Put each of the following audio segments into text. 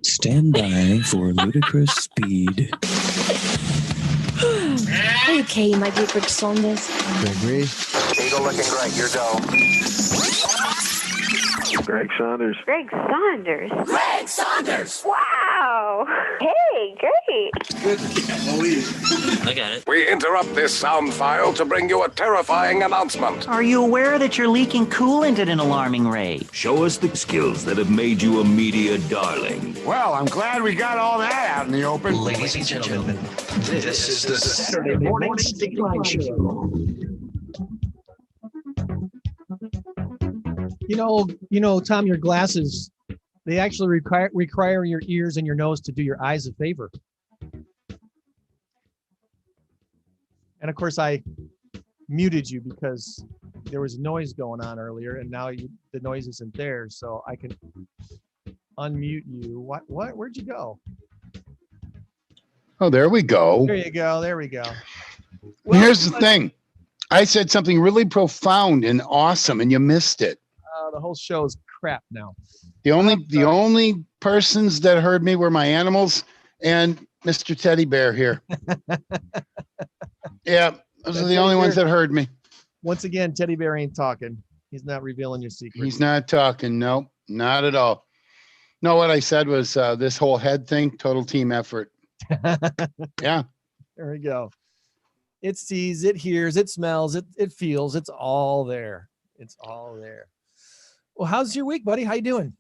Stand by for ludicrous speed. Okay, my dear Greg Saunders. Gregory. Eagle looking great. You're go. Greg Saunders. Greg Saunders. Greg Saunders! Wow. Hey, great. Good. I got it. We interrupt this sound file to bring you a terrifying announcement. Are you aware that you're leaking coolant at an alarming rate? Show us the skills that have made you a media darling. Well, I'm glad we got all that out in the open. Ladies and gentlemen, this is the Saturday Morning Stateline Show. You know, Tom, your glasses, they actually require your ears and your nose to do your eyes a favor. And of course, I muted you because there was noise going on earlier, and now the noise isn't there, so I can unmute you. What? Where'd you go? Oh, there we go. There you go. There we go. Well, here's the thing. I said something really profound and awesome, and you missed it. The whole show is crap now. The only persons that heard me were my animals and Mr. Teddy Bear here. Yeah, those are the only ones that heard me. Once again, Teddy Bear ain't talking. He's not revealing your secret. He's not talking. No, not at all. No, what I said was this whole head thing, total team effort. Yeah. There we go. It sees, it hears, it smells, it feels. It's all there. It's all there. Well, how's your week, buddy? How you doing?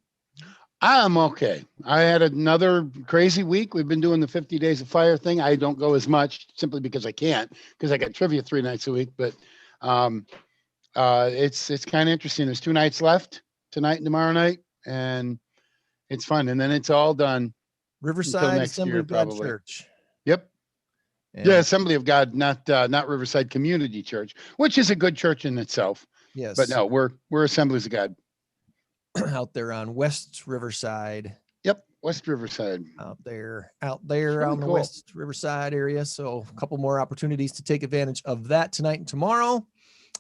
I'm okay. I had another crazy week. We've been doing the 50 Days of Fire thing. I don't go as much simply because I can't, because I got trivia 3 nights a week. But it's kind of interesting. There's 2 nights left, tonight and tomorrow night, and it's fun. And then it's all done. Riverside Assembly of God Church. Yep. And yeah, Assembly of God, not Riverside Community Church, which is a good church in itself. Yes. But no, we're Assemblies of God. Out there on West Riverside. Yep, West Riverside. Out there really on the cool. West Riverside area. So a couple more opportunities to take advantage of that tonight and tomorrow.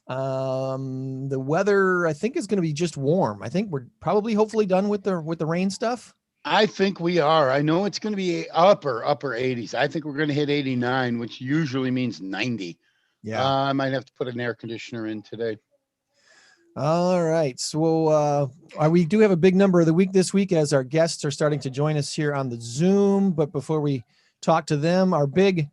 The weather, I think, is going to be just warm. I think we're probably hopefully done with the rain stuff. I think we are. I know it's going to be upper 80s. I think we're going to hit 89, which usually means 90. Yeah. I might have to put an air conditioner in today. All right. So we do have a big number of the week this week as our guests are starting to join us here on the Zoom. But before we talk to them, our big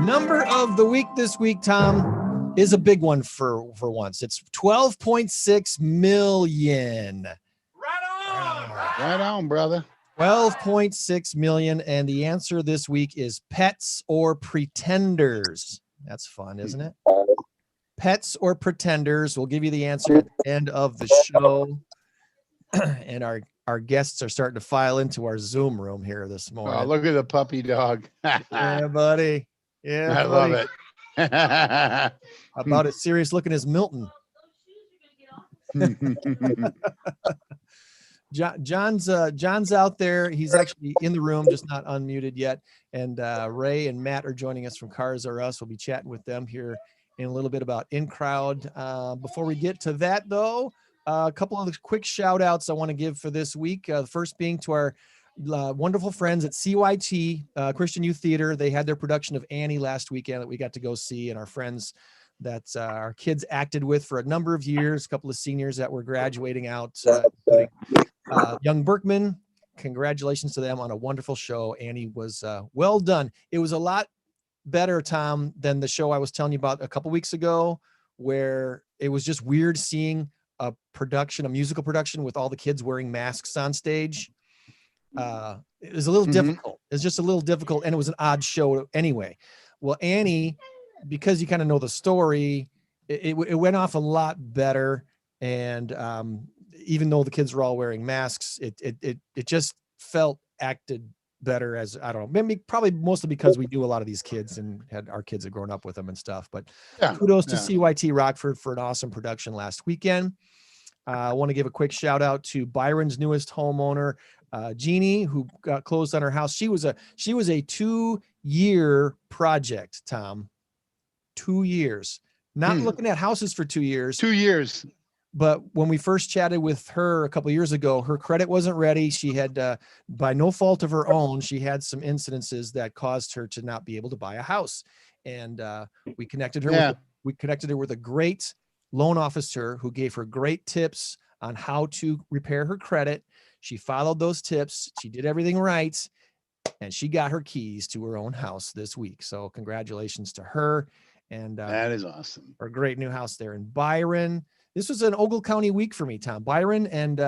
number of the week this week, Tom, is a big one for once. It's 12.6 million. Right on, brother. 12.6 million. And the answer this week is pets or pretenders. That's fun, isn't it? Pets or pretenders. We'll give you the answer at the end of the show. And our guests are starting to file into our Zoom room here this morning. Oh, look at the puppy dog. Yeah, buddy. Yeah, I love it. About as serious looking as Milton. John's out there. He's actually in the room, just not unmuted yet. And Ray and Matt are joining us from CARZ or Us. We'll be chatting with them here in a little bit about INCROWD. Before we get to that, though, a couple of quick shout outs I want to give for this week. The first being to our wonderful friends at CYT Christian Youth Theater. They had their production of Annie last weekend that we got to go see, and our friends that our kids acted with for a number of years, a couple of seniors that were graduating out, including young Berkman. Congratulations to them on a wonderful show. Annie was well done. It was a lot better, Tom, than the show I was telling you about a couple weeks ago, where it was just weird seeing a musical production with all the kids wearing masks on stage. It was a little difficult. It's just a little difficult, and it was an odd show anyway. Well, Annie, because you kind of know the story, it went off a lot better. And even though the kids were all wearing masks, it just felt acted better, as I don't know, maybe probably mostly because we knew a lot of these kids and our kids had grown up with them and stuff. But kudos to CYT Rockford for an awesome production last weekend. I want to give a quick shout out to Byron's newest homeowner, Jeannie, who got closed on her house. She was a 2-year project, Tom. 2 years. Not looking at houses for 2 years. 2 years. but when we first chatted with her a couple of years ago, her credit wasn't ready. She had, by no fault of her own, she had some incidences that caused her to not be able to buy a house. And we connected her with a great loan officer who gave her great tips on how to repair her credit. She followed those tips. She did everything right. And she got her keys to her own house this week. So congratulations to her. And that is awesome. Her great new house there in Byron. This was an Ogle County week for me, Tom. Byron and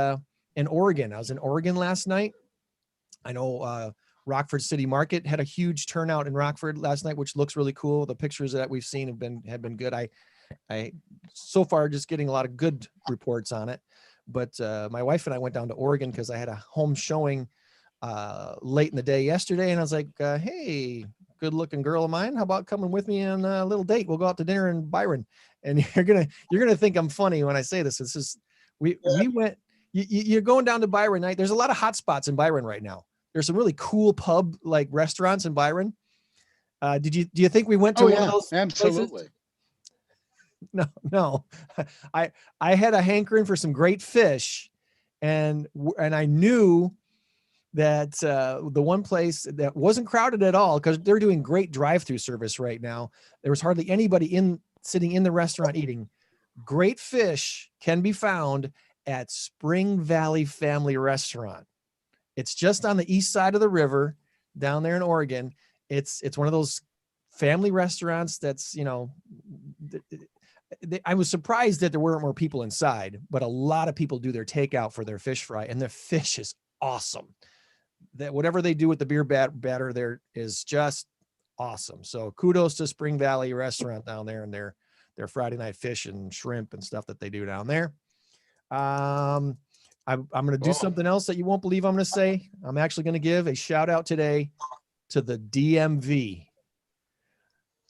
Oregon. I was in Oregon last night. I know Rockford City Market had a huge turnout in Rockford last night, which looks really cool. The pictures that we've seen have been good. I so far just getting a lot of good reports on it. But my wife and I went down to Oregon because I had a home showing late in the day yesterday, and I was like, hey, good looking girl of mine, how about coming with me on a little date? We'll go out to dinner in Byron. And you're gonna think I'm funny when I say this. This is we went, you're going down to Byron night. There's a lot of hot spots in Byron right now. There's some really cool pub like restaurants in Byron. Do you think we went to one of those? Absolutely. Places? No. I had a hankering for some great fish, and I knew that the one place that wasn't crowded at all, because they're doing great drive-through service right now. There was hardly anybody sitting in the restaurant eating. Great fish can be found at Spring Valley Family Restaurant. It's just on the east side of the river down there in Oregon. It's one of those family restaurants that's, I was surprised that there weren't more people inside, but a lot of people do their takeout for their fish fry, and their fish is awesome. That whatever they do with the beer batter there is just awesome. So kudos to Spring Valley Restaurant down there and their Friday night fish and shrimp and stuff that they do down there. I'm going to do something else that you won't believe I'm going to say. I'm actually going to give a shout out today to the DMV.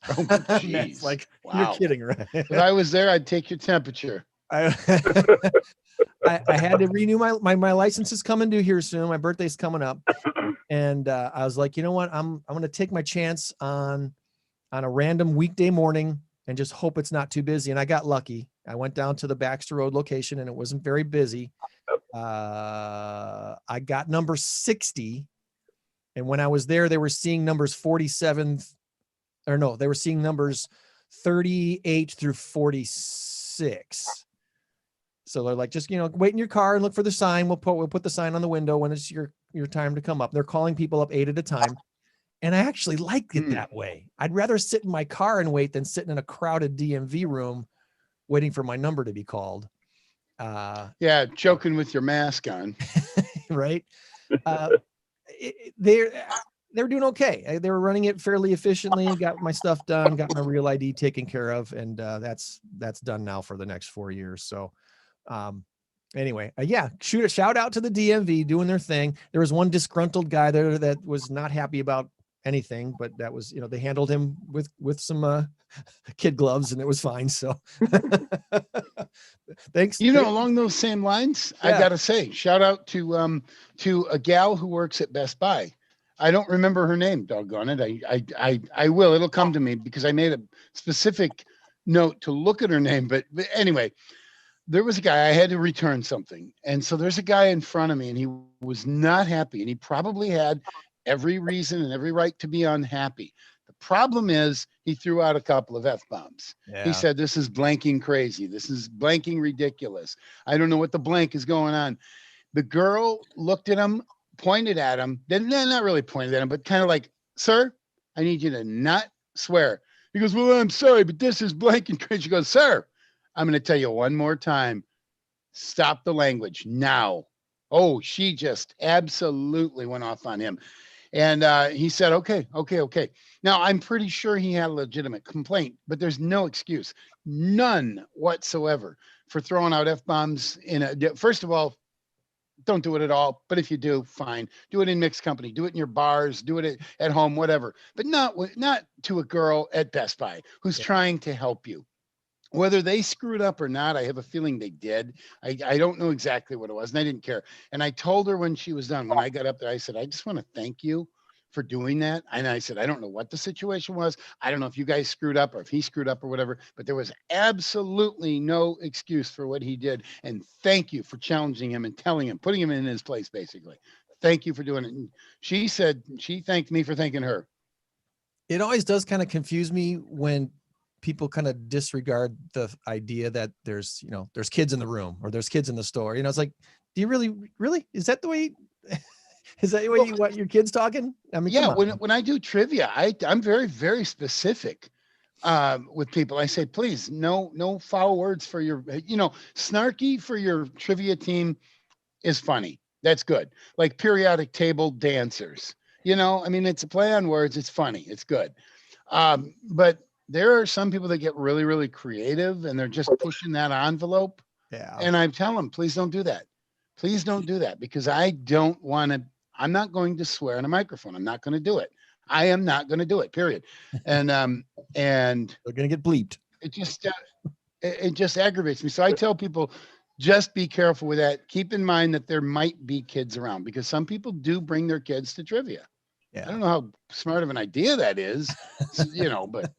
Oh, geez. Like, wow. You're kidding, right? If I was there, I'd take your temperature. I had to renew my license is coming due here soon. My birthday's coming up. And I was like, you know what? I'm going to take my chance on a random weekday morning and just hope it's not too busy. And I got lucky. I went down to the Baxter Road location and it wasn't very busy. I got number 60. And when I was there, they were seeing numbers 47, or no, they were seeing numbers 38 through 46. So they're like, just, wait in your car and look for the sign. We'll put the sign on the window when it's your time to come up. They're calling people up 8 at a time. And I actually like it that way. I'd rather sit in my car and wait than sitting in a crowded DMV room waiting for my number to be called. Joking with your mask on. Right. They're doing okay. They were running it fairly efficiently, got my stuff done, got my real ID taken care of. And that's done now for the next 4 years. So anyway, shout out to the DMV doing their thing. There was one disgruntled guy there that was not happy about anything, but that was, they handled him with some kid gloves and it was fine. So thanks. Along those same lines, I gotta say, shout out to a gal who works at Best Buy. I don't remember her name, doggone it. I will, it'll come to me because I made a specific note to look at her name. But anyway, there was a guy, I had to return something. And so there's a guy in front of me and he was not happy, and he probably had every reason and every right to be unhappy. The problem is he threw out a couple of F-bombs. Yeah. He said, this is blanking crazy. This is blanking ridiculous. I don't know what the blank is going on. The girl looked at him, pointed at him, then not really pointed at him, but kind of like, sir, I need you to not swear. He goes, well, I'm sorry, but this is blanking crazy. She goes, sir, I'm going to tell you one more time. Stop the language now. Oh, she just absolutely went off on him. And he said, okay. Now, I'm pretty sure he had a legitimate complaint, but there's no excuse, none whatsoever, for throwing out F-bombs first of all, don't do it at all. But if you do, fine. Do it in mixed company. Do it in your bars. Do it at home, whatever. But not to a girl at Best Buy who's trying to help you. Whether they screwed up or not, I have a feeling they did. I don't know exactly what it was, and I didn't care. And I told her when she was done, when I got up there, I said, I just want to thank you for doing that. And I said, I don't know what the situation was. I don't know if you guys screwed up or if he screwed up or whatever, but there was absolutely no excuse for what he did. And thank you for challenging him and telling him, putting him in his place, basically. Thank you for doing it. And she said, she thanked me for thanking her. It always does kind of confuse me when people kind of disregard the idea that there's kids in the room or there's kids in the store. It's like, do you really, is that the way, is that the way you want your kids talking? I mean, yeah, when I do trivia, I'm very, very specific with people. I say, please, no foul words for your, snarky for your trivia team is funny. That's good. Like periodic table dancers, I mean, it's a play on words. It's funny. It's good. But there are some people that get really, really creative and they're just pushing that envelope. Yeah. And I tell them, please don't do that. Please don't do that, because I'm not going to swear on a microphone. I'm not going to do it. I am not going to do it, period. And they're going to get bleeped. It just aggravates me. So I tell people, just be careful with that. Keep in mind that there might be kids around, because some people do bring their kids to trivia. Yeah. I don't know how smart of an idea that is, but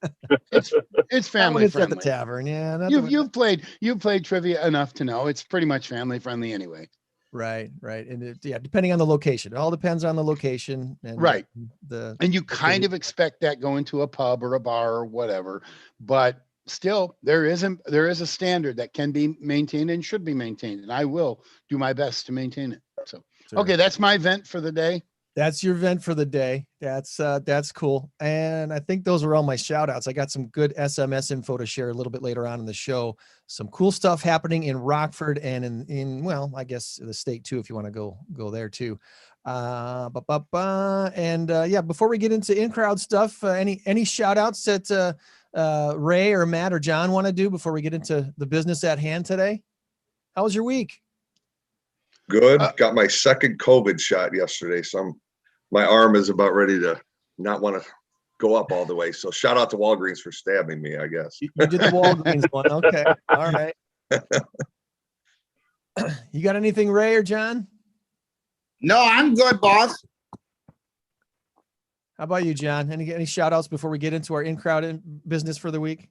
it's family friendly. At the tavern, yeah. You've played trivia enough to know it's pretty much family friendly anyway. Right. And depending on the location, it all depends on the location. And right. And you kind of expect that going to a pub or a bar or whatever, but still there is a standard that can be maintained and should be maintained, and I will do my best to maintain it. So, sure. Okay, that's my vent for the day. That's your vent for the day. That's cool. And I think those are all my shout outs. I got some good SMS info to share a little bit later on in the show. Some cool stuff happening in Rockford and in I guess the state too, if you want to go there too. Before we get into INCROWD stuff, any shout outs that Ray or Matt or John want to do before we get into the business at hand today? How was your week? Good. Got my second COVID shot yesterday. So my arm is about ready to not want to go up all the way. So shout out to Walgreens for stabbing me, I guess. You did the Walgreens one. Okay. All right. You got anything, Ray or John? No, I'm good, boss. How about you, John? Any shout outs before we get into our INCROWD business for the week?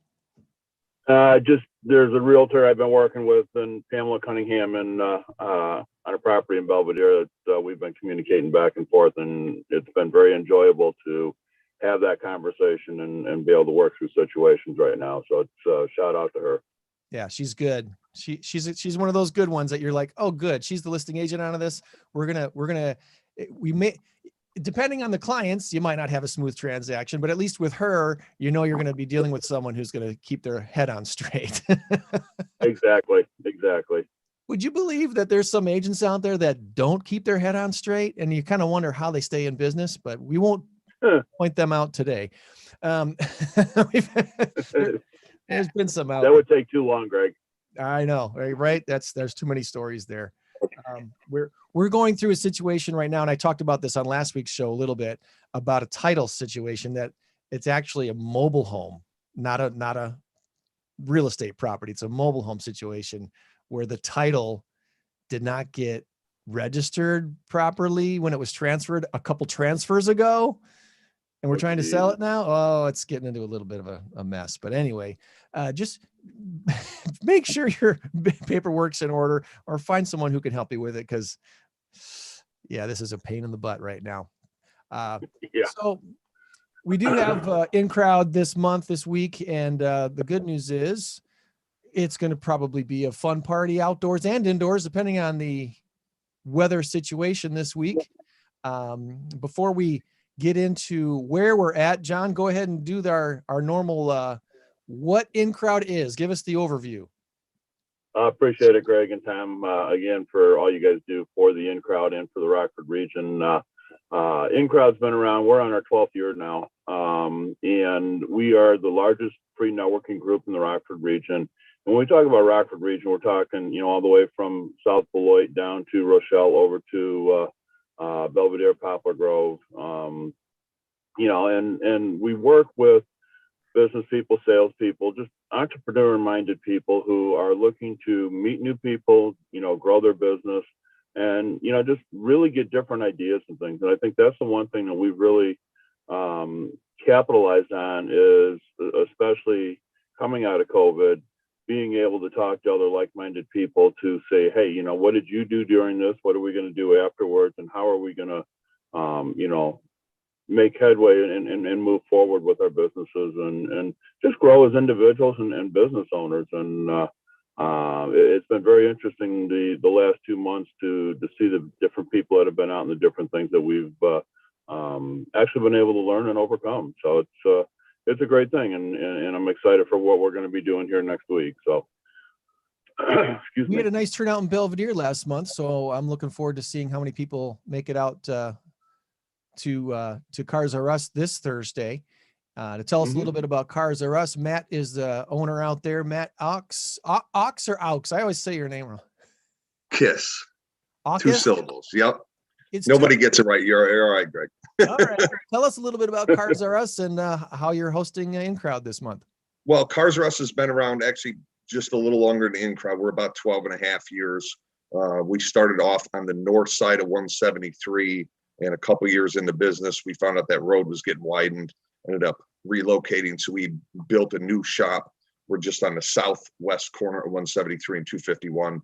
Just there's a realtor I've been working with, and Pamela Cunningham, and on a property in Belvedere that we've been communicating back and forth, and it's been very enjoyable to have that conversation and be able to work through situations right now. So it's a shout out to her. Yeah, she's good. She's one of those good ones that you're like, oh, good. She's the listing agent out of this. We may, depending on the clients, you might not have a smooth transaction, but at least with her, you're going to be dealing with someone who's going to keep their head on straight. Exactly. Would you believe that there's some agents out there that don't keep their head on straight, and you kind of wonder how they stay in business, but we won't point them out today. There's been some out. That would take too long, Greg. I know, right? There's too many stories there. We're going through a situation right now, and I talked about this on last week's show a little bit about a title situation that it's actually a mobile home, not a real estate property. It's a mobile home situation where the title did not get registered properly when it was transferred a couple transfers ago. And we're trying to sell it now. Oh, it's getting into a little bit of a mess. But anyway, just make sure your paperwork's in order, or find someone who can help you with it. Because, this is a pain in the butt right now. So we do have INCROWD this week. And the good news is it's going to probably be a fun party outdoors and indoors, depending on the weather situation this week. Before we get into where we're at, John, go ahead and do our normal what INCROWD is. Give us the overview. I appreciate it, Greg and Tom, again, for all you guys do for the INCROWD and for the Rockford region. INCROWD's been around. We're on our 12th year now, and we are the largest free networking group in the Rockford region. When we talk about Rockford region, we're talking, all the way from South Beloit down to Rochelle over to Belvedere, Poplar Grove, and we work with business people, salespeople, just entrepreneur-minded people who are looking to meet new people, grow their business, and just really get different ideas and things. And I think that's the one thing that we've really capitalized on, is especially coming out of COVID, being able to talk to other like-minded people to say, hey, what did you do during this? What are we going to do afterwards? And how are we going to, make headway and move forward with our businesses and just grow as individuals and business owners. And it's been very interesting the last 2 months to see the different people that have been out and the different things that we've actually been able to learn and overcome. So it's a great thing, and I'm excited for what we're going to be doing here next week. So excuse me. We had a nice turnout in Belvedere last month, so I'm looking forward to seeing how many people make it out to CARZ R Us this Thursday. To tell us a little bit about CARZ R Us, Matt is the owner out there. Matt Ox or Aux? I always say your name wrong. Kiss. Aukus? 2 syllables. Yep. It's Nobody gets it right. You're all right, Greg. All right. Tell us a little bit about CARZ R Us and how you're hosting INCROWD this month. Well, CARZ R Us has been around actually just a little longer than INCROWD. We're about 12 and a half years. We started off on the north side of 173, and a couple years in the business, we found out that road was getting widened, ended up relocating. So we built a new shop. We're just on the southwest corner of 173 and 251.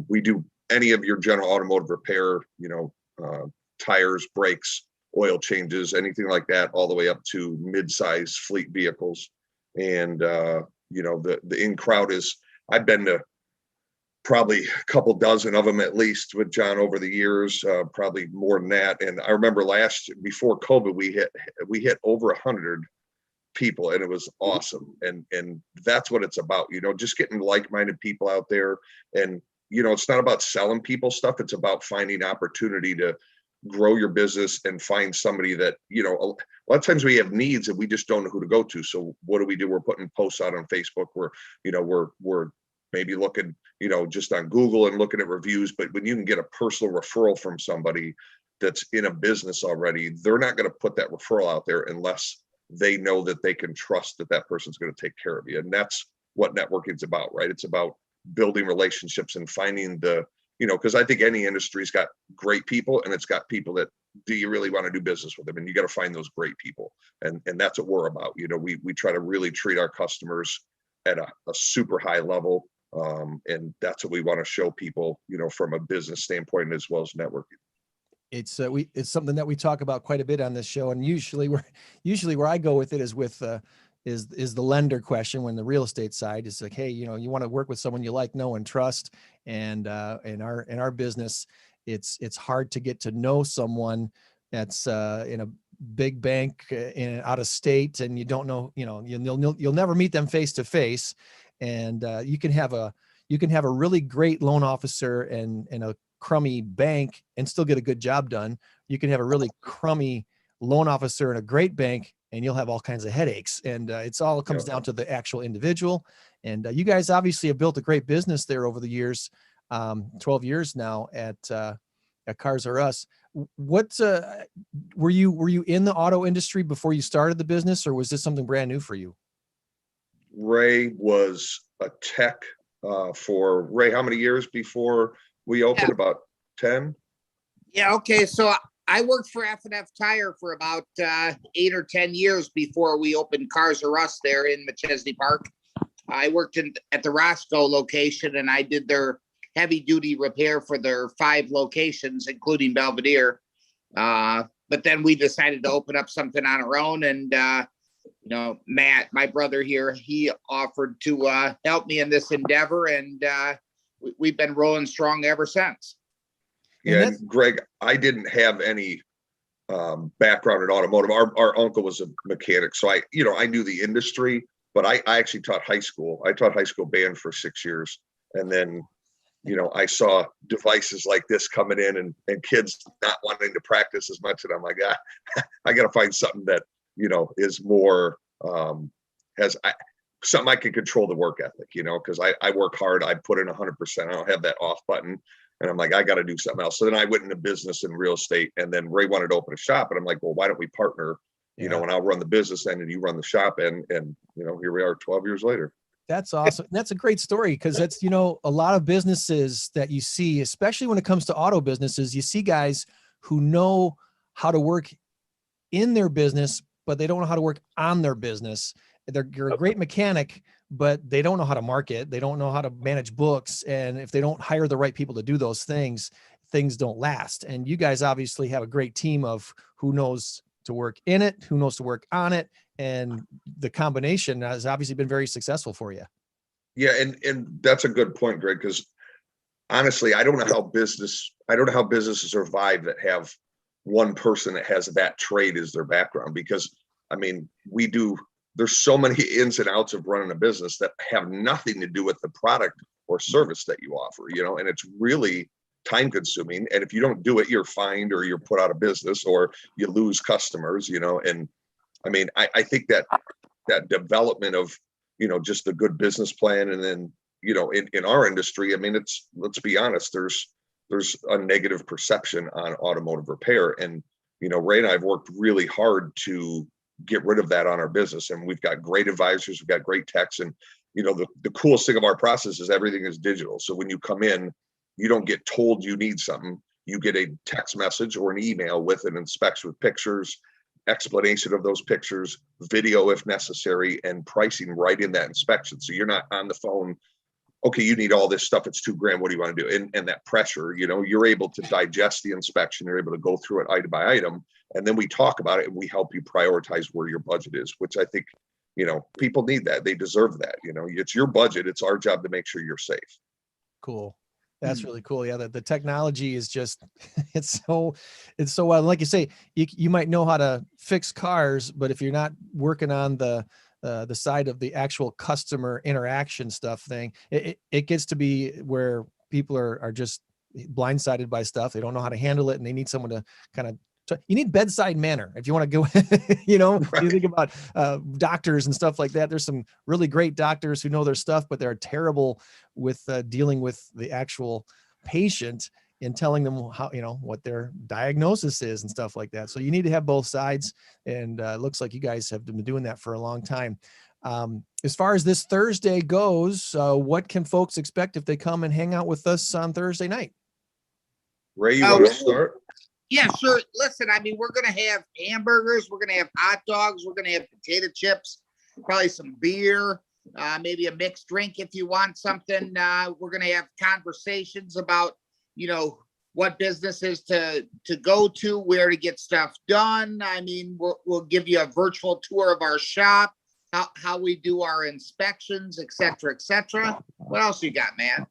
We do any of your general automotive repair, tires, brakes, oil changes, anything like that, all the way up to mid-size fleet vehicles. And, the INCROWD is, I've been to probably a couple dozen of them at least with John over the years, probably more than that. And I remember before COVID, we hit over 100 people, and it was awesome. And that's what it's about, just getting like-minded people out there. And, it's not about selling people stuff. It's about finding opportunity to grow your business and find somebody that, a lot of times we have needs and we just don't know who to go to. So what do? We're putting posts out on Facebook where, we're maybe looking, just on Google and looking at reviews. But when you can get a personal referral from somebody that's in a business already, they're not going to put that referral out there unless they know that they can trust that person's going to take care of you. And that's what networking is about, right? It's about building relationships and finding because I think any industry's got great people, and it's got people that, do you really want to do business with them? And you got to find those great people. And that's what we're about. We try to really treat our customers at a super high level. And that's what we want to show people, from a business standpoint as well as networking. It's something that we talk about quite a bit on this show. And usually where I go with it is with, is the lender question, when the real estate side is like, hey, you want to work with someone you like, know, and trust. And in our business, it's hard to get to know someone that's in a big bank out of state, and you don't know, you'll never meet them face to face. And you can have a really great loan officer and a crummy bank and still get a good job done. You can have a really crummy loan officer and a great bank, and you'll have all kinds of headaches. And it's all comes down to the actual individual. And you guys obviously have built a great business there over the years, 12 years now at CARZ R Us. What were you in the auto industry before you started the business, or was this something brand new for you? Ray was a tech for Ray. How many years before we opened? About 10. Yeah. Okay. So I worked for F&F Tire for about 8 or 10 years before we opened CARZ R Us there in Machesney Park. I worked at the Roscoe location, and I did their heavy duty repair for their 5 locations, including Belvedere. But then we decided to open up something on our own. And, Matt, my brother here, he offered to help me in this endeavor. And we've been rolling strong ever since. Yeah, and Greg, I didn't have any background in automotive. Our uncle was a mechanic, so I knew the industry, but I actually taught high school. I taught high school band for 6 years, and then I saw devices like this coming in and kids not wanting to practice as much, and I'm like, I got to find something that is more something I can control the work ethic, because I work hard. I put in 100%. I don't have that off button. And I'm like, I got to do something else. So then I went into business and real estate, and then Ray wanted to open a shop. And I'm like, well, why don't we partner, and I'll run the business end and you run the shop end. And, here we are 12 years later. That's awesome. That's a great story because that's, you know, a lot of businesses that you see, especially when it comes to auto businesses, you see guys who know how to work in their business, but they don't know how to work on their business. You're a great mechanic, but they don't know how to market. They don't know how to manage books. And if they don't hire the right people to do those things, things don't last. And you guys obviously have a great team of who knows to work in it, who knows to work on it. And the combination has obviously been very successful for you. Yeah. And that's a good point, Greg, because honestly, I don't know how businesses survive that have one person that has that trade as their background, because I mean, there's so many ins and outs of running a business that have nothing to do with the product or service that you offer, you know, and it's really time consuming. And if you don't do it, you're fined or you're put out of business or you lose customers, you know. And I mean, I think that development of, you know, just a good business plan. And then, you know, in our industry, I mean, let's be honest, there's a negative perception on automotive repair. And, you know, Ray and I have worked really hard to get rid of that on our business. And we've got great advisors, we've got great techs. And, you know, the coolest thing of our process is everything is digital. So when you come in, you don't get told you need something. You get a text message or an email with an inspection with pictures, explanation of those pictures, video if necessary, and pricing right in that inspection. So you're not on the phone, okay, you need all this stuff, it's $2,000, what do you want to do? And that pressure, you know, you're able to digest the inspection, you're able to go through it item by item, and then we talk about it and we help you prioritize where your budget is, which I think, you know, people need that. They deserve that. You know, it's your budget. It's our job to make sure you're safe. Cool. That's really cool. Yeah. The technology is just, it's so wild. Like you say, you might know how to fix cars, but if you're not working on the side of the actual customer interaction stuff thing, it gets to be where people are just blindsided by stuff. They don't know how to handle it. And they need someone to kind of, you need bedside manner. If you want to go, you know, right. You think about doctors and stuff like that. There's some really great doctors who know their stuff, but they're terrible with dealing with the actual patient and telling them how, you know, what their diagnosis is and stuff like that. So you need to have both sides. And it looks like you guys have been doing that for a long time. As far as this Thursday goes, what can folks expect if they come and hang out with us on Thursday night? Ray, you want to start? Yeah, sure. Listen, I mean, we're going to have hamburgers. We're going to have hot dogs. We're going to have potato chips, probably some beer, maybe a mixed drink if you want something. We're going to have conversations about, you know, what businesses to go to, where to get stuff done. I mean, we'll give you a virtual tour of our shop, how we do our inspections, et cetera, et cetera. What else you got, man?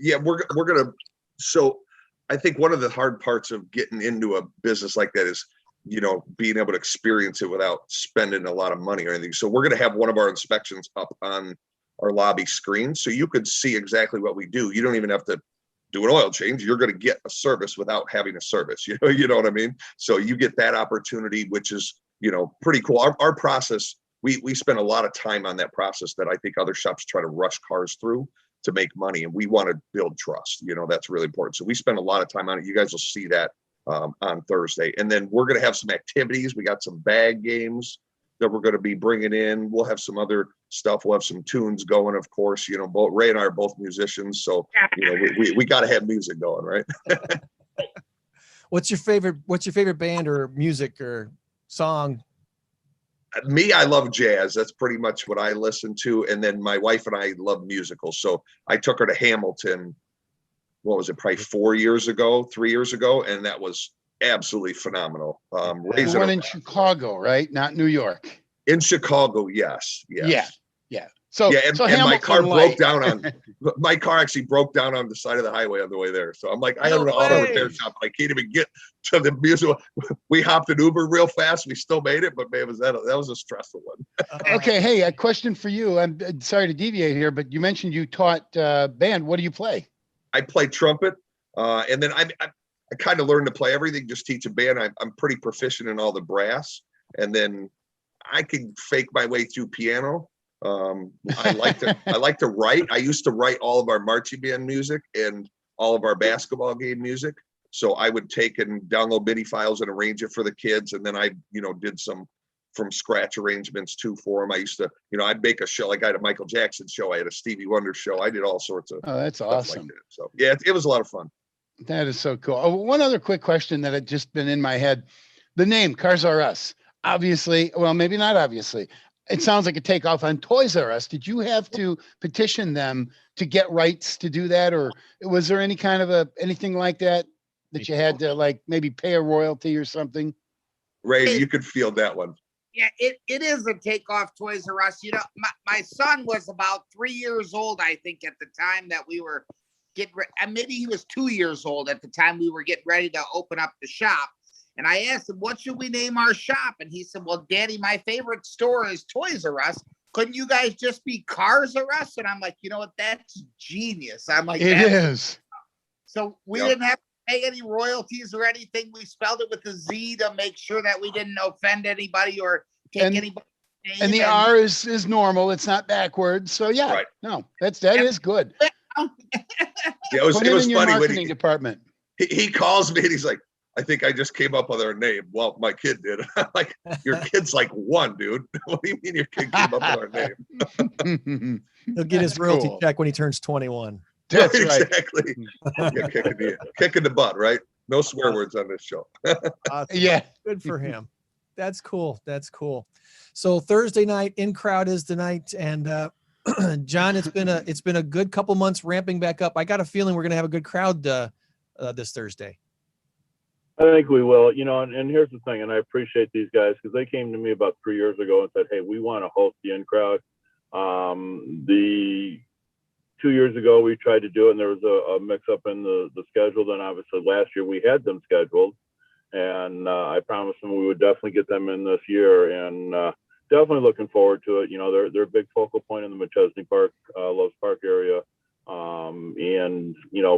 Yeah, we're going to, so I think one of the hard parts of getting into a business like that is, you know, being able to experience it without spending a lot of money or anything. So we're going to have one of our inspections up on our lobby screen, so you could see exactly what we do. You don't even have to do an oil change. You're going to get a service without having a service. You know what I mean? So you get that opportunity, which is, you know, pretty cool. Our process, we spend a lot of time on that process that I think other shops try to rush cars through to make money, and we want to build trust. You know, that's really important. So we spend a lot of time on it. You guys will see that on Thursday. And then we're going to have some activities. We got some bag games that we're going to be bringing in. We'll have some other stuff. We'll have some tunes going, of course. You know, both Ray and I are both musicians, so you know, we got to have music going, right? What's your favorite band or music or song? Me, I love jazz. That's pretty much what I listen to. And then my wife and I love musicals. So I took her to Hamilton, what was it, probably 3 years ago. And that was absolutely phenomenal. The one in Chicago, right? Not New York. In Chicago, yes. Yeah. So, yeah, and my car broke down my car actually broke down on the side of the highway on the way there. So I'm like, I had an auto repair shop. I can't even get to the musical. We hopped an Uber real fast. We still made it, but man, that was a stressful one. Okay. Hey, a question for you. I'm sorry to deviate here, but you mentioned you taught band. What do you play? I play trumpet. And then I kind of learned to play everything, just teach a band. I'm pretty proficient in all the brass. And then I can fake my way through piano. I like to write. I used to write all of our marching band music and all of our basketball game music. So I would take and download MIDI files and arrange it for the kids. And then I, you know, did some from scratch arrangements too for them. I used to, I'd make a show. Like I had a Michael Jackson show. I had a Stevie Wonder show. I did all sorts of. Oh, that's stuff awesome. Like that. So yeah, it was a lot of fun. That is so cool. Oh, one other quick question that had just been in my head. The name Cars R Us, obviously, well, maybe not obviously. It sounds like a takeoff on Toys R Us. Did you have to petition them to get rights to do that? Or was there any kind of anything like that you had to like maybe pay a royalty or something? Ray, you could feel that one. Yeah, it is a takeoff Toys R Us. My son was about 3 years old, I think, at the time that we were getting ready. Maybe he was 2 years old at the time we were getting ready to open up the shop. And I asked him, what should we name our shop? And he said, well, Daddy, my favorite store is Toys R Us. Couldn't you guys just be Cars R Us? And I'm like, you know what? That's genius. I'm like, it is. So we didn't have to pay any royalties or anything. We spelled it with a Z to make sure that we didn't offend anybody or take anybody's name. And the R is normal. It's not backwards. So yeah, right. No, that is good. Yeah, it was in your funny marketing department. He calls me and he's like, I think I just came up with our name. Well, my kid did. I'm like, your kid's like 1, dude. What do you mean your kid came up with our name? He'll get his royalty check when he turns 21. That's right. Exactly. Yeah, kicking the butt, right? No swear words on this show. Awesome. Yeah. Good for him. That's cool. That's cool. So Thursday night, INCROWD is the night. And John, it's been a good couple months ramping back up. I got a feeling we're going to have a good crowd this Thursday. I think we will, and here's the thing, and I appreciate these guys because they came to me about 3 years ago and said, hey, we want to host the INCROWD. The 2 years ago, we tried to do it, and there was a mix up in the schedule. Then obviously last year we had them scheduled, and I promised them we would definitely get them in this year, and definitely looking forward to it. They're a big focal point in the McChesney Park, Loves Park area. And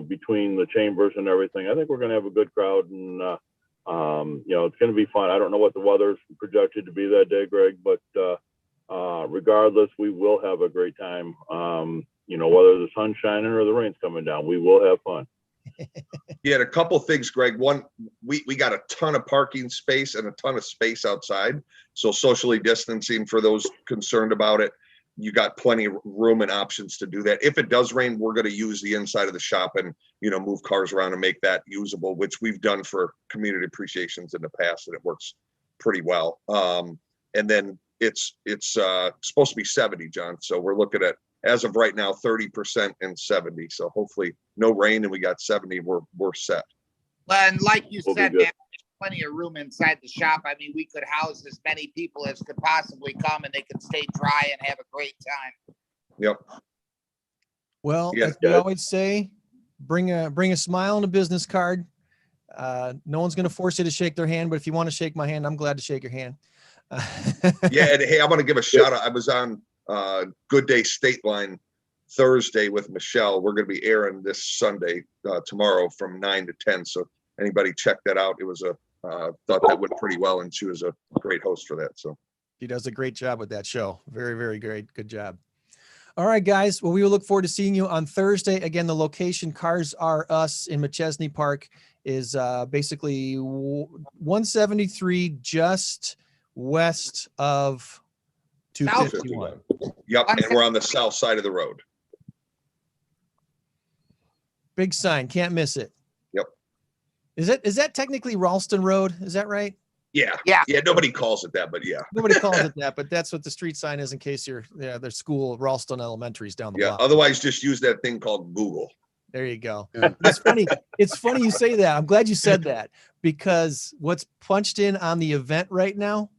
between the chambers and everything, I think we're going to have a good crowd, and it's going to be fun. I don't know what the weather's projected to be that day, Greg, but regardless, we will have a great time. Whether the sun's shining or the rain's coming down, we will have fun. Yeah, a couple things, Greg. One, we got a ton of parking space and a ton of space outside, so socially distancing for those concerned about it. You got plenty of room and options to do that. If it does rain, we're going to use the inside of the shop and, move cars around and make that usable, which we've done for community appreciations in the past, and it works pretty well. And then it's supposed to be 70, John. So we're looking at, as of right now, 30% and 70. So hopefully no rain and we got 70. We're set. Well, and like you said, man, there's plenty of room inside the shop. I mean, we could house as many people as could possibly come, and they could stay dry and have a great time. Yep. Well, as we always say, bring a smile and a business card. No one's going to force you to shake their hand, but if you want to shake my hand, I'm glad to shake your hand. Yeah, and hey, I want to give a shout out. I was on Good Day Stateline Thursday with Michelle. We're going to be airing this Sunday, tomorrow from 9 to 10. So anybody check that out. It was thought that went pretty well, and she was a great host for that. So she does a great job with that show. Very, very great. Good job. All right, guys. Well, we will look forward to seeing you on Thursday. Again, the location, Cars R Us in McChesney Park, is basically 173 just west of 251. Yep, and we're on the south side of the road. Big sign, can't miss it. Yep. Is that technically Ralston Road? Is that right? Yeah. Nobody calls it that, but yeah. Nobody calls it that, but that's what the street sign is in case their school, Ralston Elementary, is down the block. Otherwise, just use that thing called Google. There you go. It's funny. It's funny you say that. I'm glad you said that, because what's punched in on the event right now,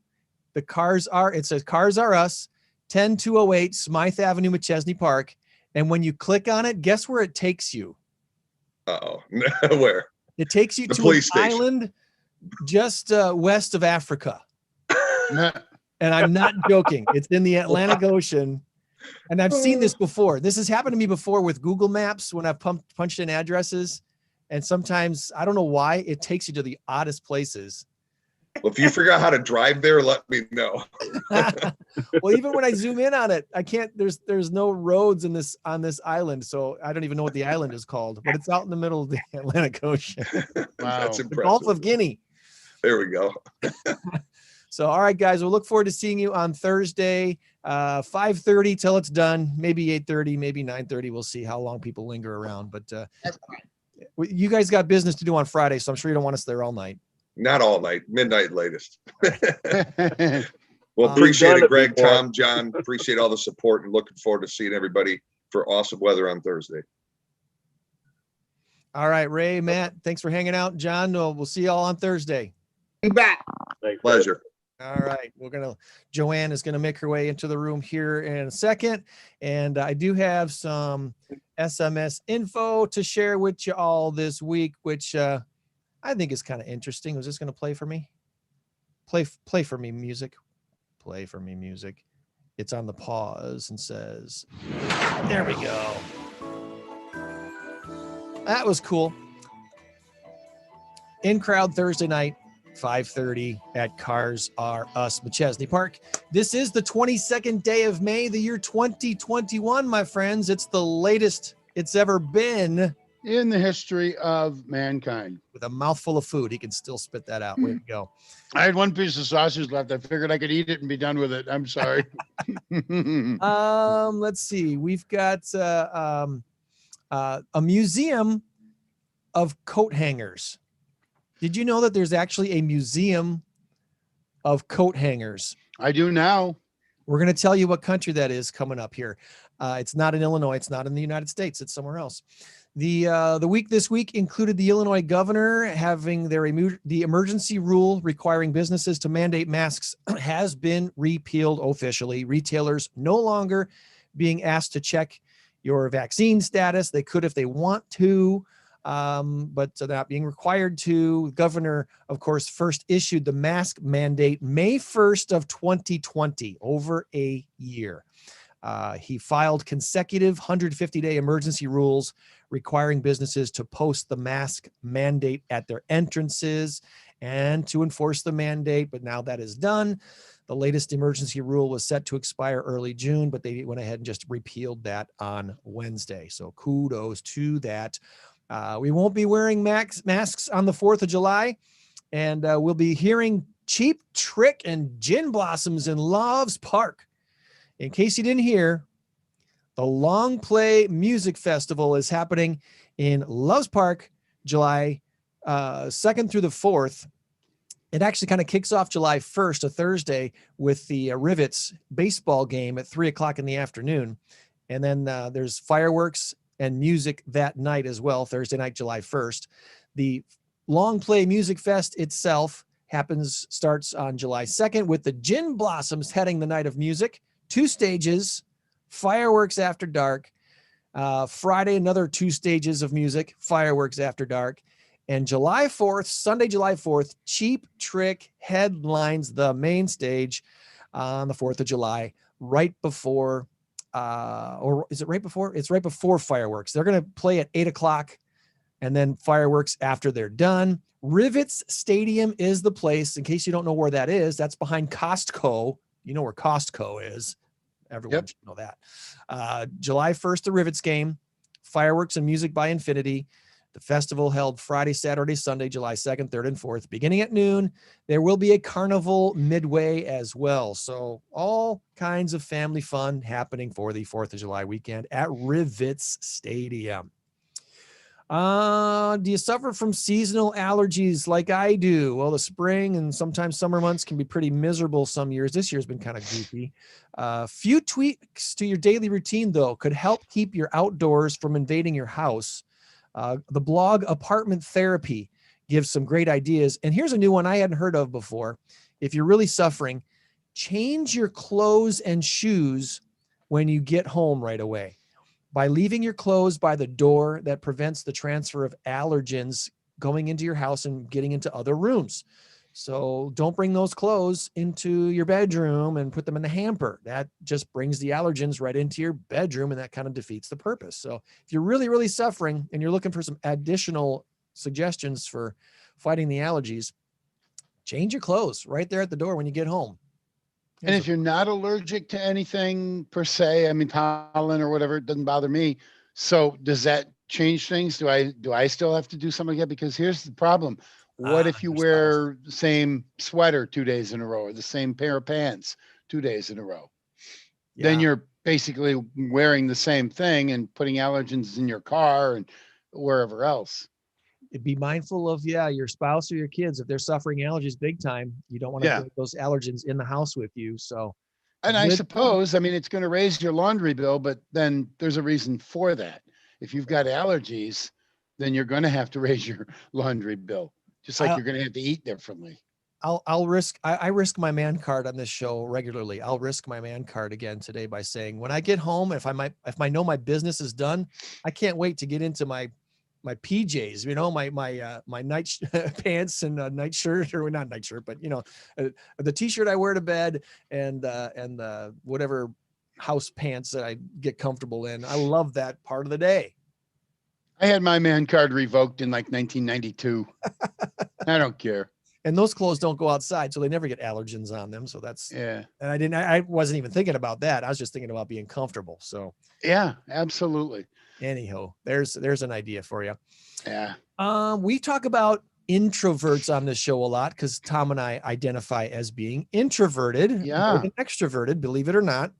it says Cars R Us, 10208 Smythe Avenue, McChesney Park. And when you click on it, guess where it takes you? Where? It takes you to an island just west of Africa. And I'm not joking. It's in the Atlantic Ocean. And I've seen this before. This has happened to me before with Google Maps when I've punched in addresses. And sometimes, I don't know why, it takes you to the oddest places. Well, if you figure out how to drive there, let me know. Well, even when I zoom in on it, I can't, there's no roads on this island. So I don't even know what the island is called, but it's out in the middle of the Atlantic Ocean. Wow. That's impressive. The Gulf of Guinea. There we go. So, all right, guys, we'll look forward to seeing you on Thursday, 5:30 till it's done. Maybe 8:30, maybe 9:30. We'll see how long people linger around. But you guys got business to do on Friday, so I'm sure you don't want us there all night. Not all night, midnight latest. Well, appreciate it, Greg, Tom, John. Appreciate all the support and looking forward to seeing everybody for awesome weather on Thursday. All right, Ray, Matt, thanks for hanging out. John, we'll see you all on Thursday. You bet. Thanks, Pleasure. All right, Joann is gonna make her way into the room here in a second, and I do have some SMS info to share with you all this week, which I think is kind of interesting. Was this gonna play for me? Play for me music. Play for me music. It's on the pause and says, there we go. That was cool. INCROWD Thursday night, 5:30 at CARZ R Us McChesney Park. This is the 22nd day of May, the year 2021, my friends. It's the latest it's ever been in the history of mankind. With a mouthful of food, he can still spit that out. Way to go. I had one piece of sausage left. I figured I could eat it and be done with it. I'm sorry. Let's see. We've got a museum of coat hangers. Did you know that there's actually a museum of coat hangers? I do now. We're going to tell you what country that is coming up here. It's not in Illinois. It's not in the United States. It's somewhere else. This week included the Illinois governor having the emergency rule requiring businesses to mandate masks has been repealed officially. Retailers no longer being asked to check your vaccine status. They could if they want to, but they're not being required to. The governor, of course, first issued the mask mandate May 1st of 2020, over a year. He filed consecutive 150-day emergency rules requiring businesses to post the mask mandate at their entrances and to enforce the mandate. But now that is done. The latest emergency rule was set to expire early June, but they went ahead and just repealed that on Wednesday. So kudos to that. We won't be wearing masks on the 4th of July, and we'll be hearing Cheap Trick and Gin Blossoms in Loves Park. In case you didn't hear, the Long Play Music Festival is happening in Loves Park, July 2nd through the 4th. It actually kind of kicks off July 1st, a Thursday, with the Rivets baseball game at 3:00 in the afternoon. And then there's fireworks and music that night as well, Thursday night, July 1st. The Long Play Music Fest itself starts on July 2nd with the Gin Blossoms heading the night of music. 2 stages, fireworks after dark. Friday, another 2 stages of music, fireworks after dark. And July 4th, Sunday, July 4th, Cheap Trick headlines the main stage on the 4th of July, right before, or is it right before? It's right before fireworks. They're going to play at 8:00 and then fireworks after they're done. Rivets Stadium is the place. In case you don't know where that is, that's behind Costco. You know where Costco is. Everyone should know that. July 1st, the Rivets game, fireworks and music by infinity. The festival held Friday, Saturday, Sunday, July 2nd, 3rd, and 4th, beginning at noon. There will be a carnival midway as well. So all kinds of family fun happening for the 4th of July weekend at Rivets Stadium. Do you suffer from seasonal allergies like I do? Well, the spring and sometimes summer months can be pretty miserable some years. This year's been kind of goofy. Few tweaks to your daily routine, though, could help keep your outdoors from invading your house. The blog Apartment Therapy gives some great ideas. And here's a new one I hadn't heard of before. If you're really suffering, change your clothes and shoes when you get home right away. By leaving your clothes by the door, that prevents the transfer of allergens going into your house and getting into other rooms. So don't bring those clothes into your bedroom and put them in the hamper. That just brings the allergens right into your bedroom, and that kind of defeats the purpose. So if you're really, really suffering and you're looking for some additional suggestions for fighting the allergies, change your clothes right there at the door when you get home. And if you're not allergic to anything per se, I mean, pollen or whatever, it doesn't bother me. So does that change things? Do I still have to do something again? Because here's the problem. What if you your wear the same sweater 2 days in a row or the same pair of pants 2 days in a row? Then you're basically wearing the same thing and putting allergens in your car and wherever else. Be mindful of your spouse or your kids. If they're suffering allergies big time, you don't want to bring those allergens in the house with you. So, and I suppose, I mean, it's going to raise your laundry bill, but then there's a reason for that. If you've got allergies, then you're going to have to raise your laundry bill, just like you're going to have to eat differently. I'll risk, I risk my man card on this show regularly. I'll risk my man card again today by saying, when I get home, if I know my business is done, I can't wait to get into my PJs, my night pants and a night shirt, or not night shirt, but the t-shirt I wear to bed and the whatever house pants that I get comfortable in. I love that part of the day. I had my man card revoked in like 1992. I don't care. And those clothes don't go outside, so they never get allergens on them. So that's, and I wasn't even thinking about that. I was just thinking about being comfortable. So yeah, absolutely. Anyhow, there's an idea for you. Yeah. We talk about introverts on this show a lot because Tom and I identify as being introverted, and extroverted, believe it or not.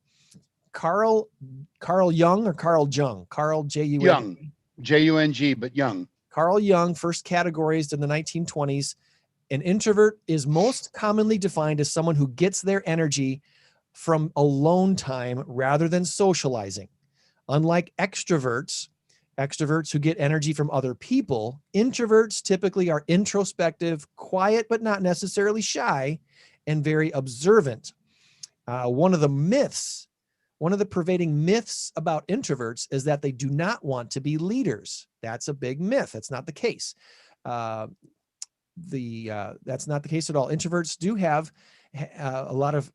Carl Jung or Carl Jung? Carl J-U-N-G. Young, J-U-N-G, but Young. Carl Jung first categorized in the 1920s. An introvert is most commonly defined as someone who gets their energy from alone time rather than socializing. Unlike extroverts who get energy from other people, introverts typically are introspective, quiet, but not necessarily shy, and very observant. One of the pervading myths about introverts is that they do not want to be leaders. That's a big myth. That's not the case. That's not the case at all. Introverts do have a lot of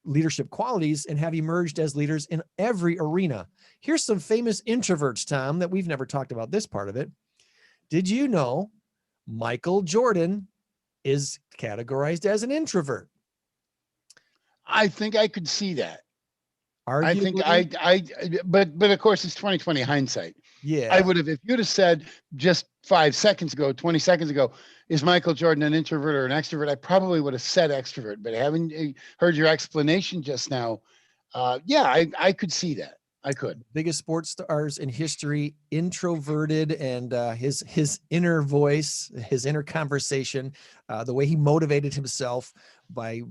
leadership qualities and have emerged as leaders in every arena. Here's some famous introverts, Tom, that we've never talked about this part of it. Did you know Michael Jordan is categorized as an introvert? I think I could see that. Arguably, I think but of course it's 2020 hindsight. Yeah. I would have, if you'd have said just 5 seconds ago, 20 seconds ago, is Michael Jordan an introvert or an extrovert? I probably would have said extrovert, but having heard your explanation just now, I could see that. I could. Biggest sports stars in history, introverted, and his inner voice, his inner conversation, the way he motivated himself by,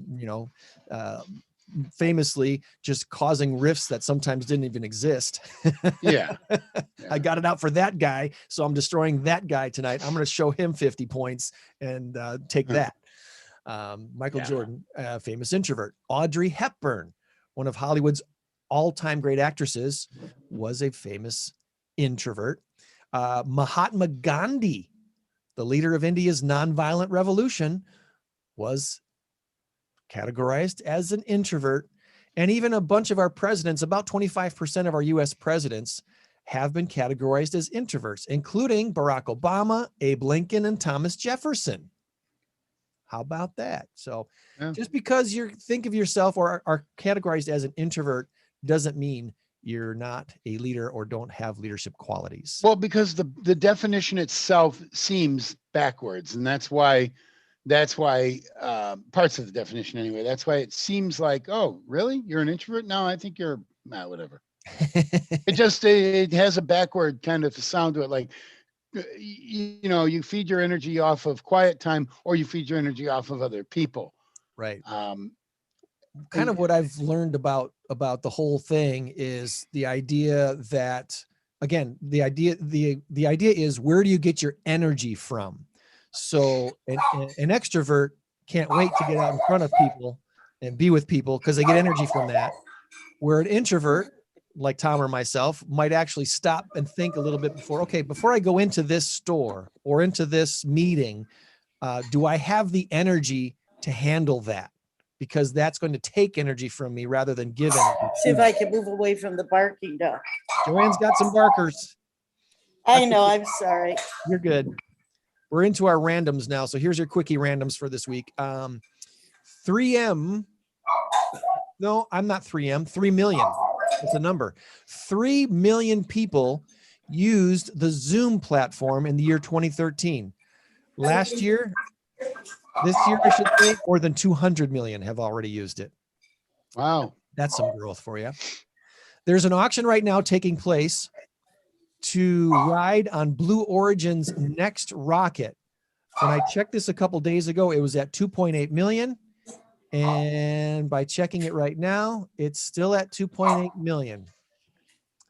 famously just causing rifts that sometimes didn't even exist. Yeah. I got it out for that guy, so I'm destroying that guy tonight. I'm going to show him 50 points and take that. Michael Jordan, famous introvert. Audrey Hepburn, one of Hollywood's all-time great actresses, was a famous introvert. Mahatma Gandhi, the leader of India's nonviolent revolution, was categorized as an introvert. And even a bunch of our presidents, about 25% of our US presidents, have been categorized as introverts, including Barack Obama, Abe Lincoln, and Thomas Jefferson. How about that? So just because you think of yourself or are categorized as an introvert doesn't mean you're not a leader or don't have leadership qualities. Well, because the definition itself seems backwards, and that's why parts of the definition anyway, that's why it seems like, oh, really? You're an introvert? No, I think you're whatever. It has a backward kind of sound to it. Like, you feed your energy off of quiet time or you feed your energy off of other people. Right. Kind of what I've learned about the whole thing is the idea that, again, the idea is, where do you get your energy from? So an extrovert can't wait to get out in front of people and be with people because they get energy from that. Where an introvert, like Tom or myself, might actually stop and think a little bit before I go into this store or into this meeting, do I have the energy to handle that? Because that's going to take energy from me rather than give energy. See if I can move away from the barking dog. Joanne's got some barkers. I know, I'm sorry. You're good. We're into our randoms now. So here's your quickie randoms for this week. 3M. No, I'm not 3M. 3 million. It's a number. 3 million people used the Zoom platform in the year 2013. Last year, this year, I should say, more than 200 million have already used it. Wow. That's some growth for you. There's an auction right now taking place to ride on Blue Origin's next rocket. When I checked this a couple days ago, it was at 2.8 million. And by checking it right now, it's still at 2.8 million.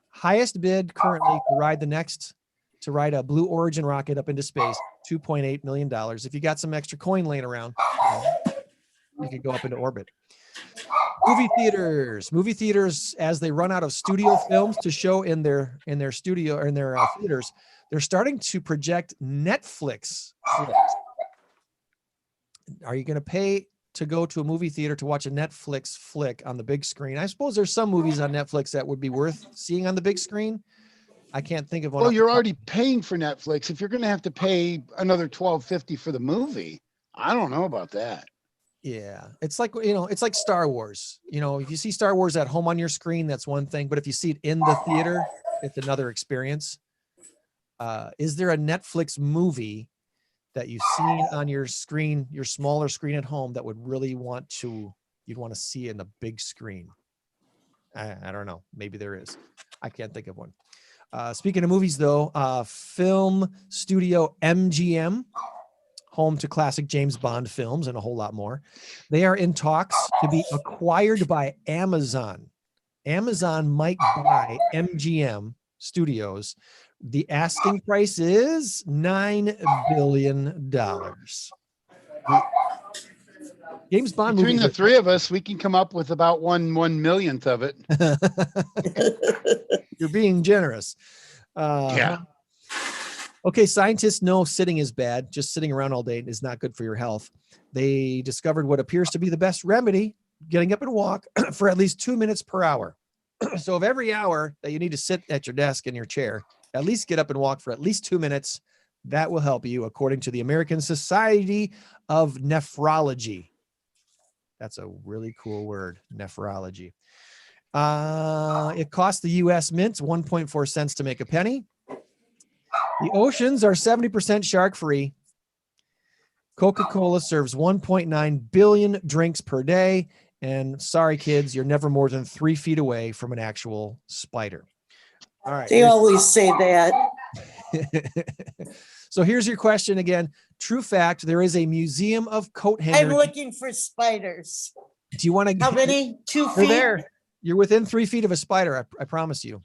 Highest bid currently to ride a Blue Origin rocket up into space, $2.8 million. If you got some extra coin laying around, you could go up into orbit. Movie theaters, as they run out of studio films to show in their studio or in their theaters, they're starting to project Netflix flicks. Are you going to pay to go to a movie theater to watch a Netflix flick on the big screen? I suppose there's some movies on Netflix that would be worth seeing on the big screen. I can't think of one. Well, you're already paying for Netflix. If you're going to have to pay another $12.50 for the movie, I don't know about that. Yeah, it's like, it's like Star Wars. If you see Star Wars at home on your screen, that's one thing. But if you see it in the theater, it's another experience. Is there a Netflix movie that you've seen on your screen, your smaller screen at home, that would really you'd want to see in the big screen? I don't know. Maybe there is. I can't think of one. Speaking of movies, though, film studio MGM, home to classic James Bond films and a whole lot more, they are in talks to be acquired by Amazon. Amazon might buy MGM Studios. The asking price is $9 billion. James Bond Between movies the three of us, we can come up with about one millionth of it. You're being generous. Yeah. Okay, scientists know sitting is bad. Just sitting around all day is not good for your health. They discovered what appears to be the best remedy: getting up and walk for at least 2 minutes per hour. So if every hour that you need to sit at your desk in your chair, at least get up and walk for at least 2 minutes. That will help you, according to the American Society of Nephrology. That's a really cool word, nephrology. It costs the U.S. Mint 1.4 cents to make a penny. The oceans are 70% shark-free. Coca-Cola serves 1.9 billion drinks per day. And sorry, kids, you're never more than 3 feet away from an actual spider. All right. They always say that. So here's your question again. True fact, there is a museum of coat I'm hangers. looking for spiders. Do you want to? How many? 2 They're feet? there. You're within 3 feet of a spider. I promise you.